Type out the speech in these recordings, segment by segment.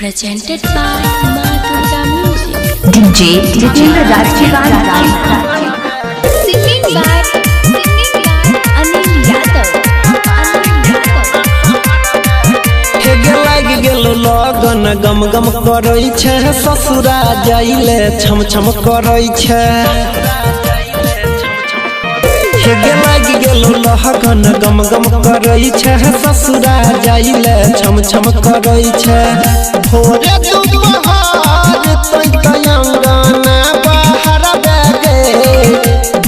Presented by Ma Durga Music. DJ Jitendra Raj Singing by Anil Yadav. गेलो लगन गम गम करै छै ससुरा जाइले छम छम करै छै गेलो लगन गम गम करै छै ससुरा जाइले छम छम करै छै भोरे दुपहर तै अंगना बाहर बेगे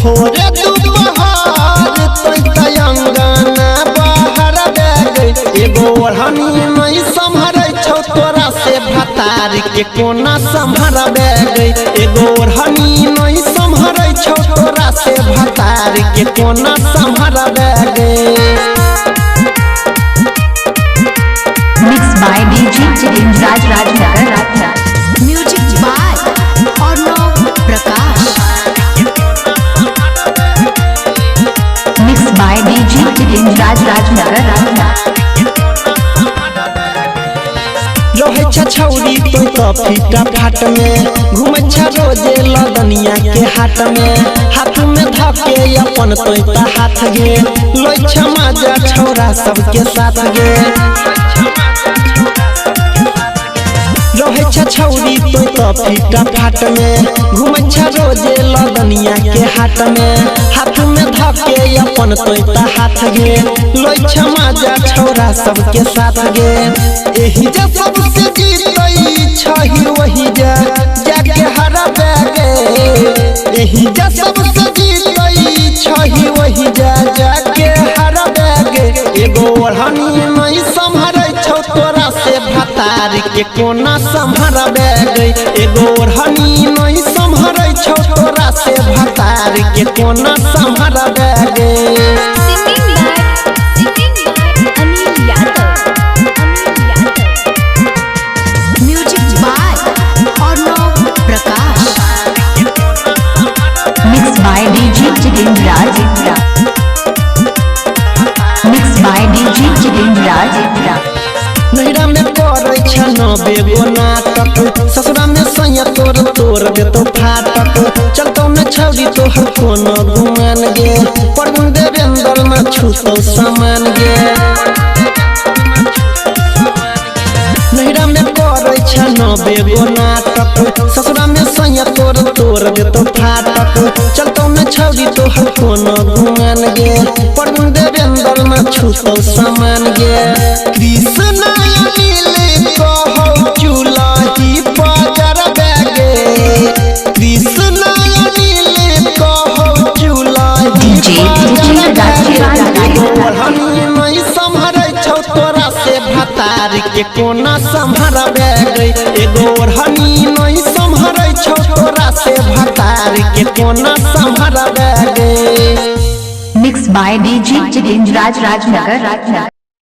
भोरे दुपहर तै अंगना बाहर बेगे एगो ओढ़नी नहीं संभरै छौ तोरा से भतार के कोना संभरबे गई एगो ओढ़नी नहीं संभरै छौ तोरा से भतार के कोना संभरबे गई। Mixed by DJ Jitendra Raj Music by Arnav Prakash. Mixed by DJ Jitendra Raj रहे छौरी तो फीटा फाट में घूमे रोजे लदनिया के हाट में हाथ में धके अपन तो हाथ गे लोई छमाजा छौरा सबके साथ गे रहे छौरी तो फीटा फाट में घूमे रोजे लदनिया के हाट में हाथ में धके अपन तो हाथ गे लोई छमाजा छौरा सबके साथ गे एही जे सबसे जीतई छही वही जाके हरबे गे एही जे सबसे जीतई छही वही जाके हरबे गे एगो ओढ़नी नहीं संभरै छौ तोरा से भतार के कोना संभरबे गे एगो ओढ़नी नहीं संभरै छौ तोरा से भतार के कोना संभरबे गे। Singing by Anil Yadav. Music by Arnav Prakash. Mixed by DJ Jitendra Mixed by DJ Jitendra नैरा में पड़ै छ नबे गो नाटक ससुरा में सैया तोर देतो फाटक चलतौ में छौरी तोहर कोनो गुमान गे परगुन देवेंद्र में छूतौ सामान गे नैरा में पड़ै छ नबे गो नाटक ससुरा में सैया तोर देतो फाटक चलतौ में छौरी तोहर कोनो गुमान गे परगुन देवेंद्र में छूतौ सामान गे कृष्ण के कोना संभरबे गई एगो ओढ़नी नहीं संभरै छौ तोरा से भतार के कोना संभरबे गई। Mixed by DJ Jitendra Raj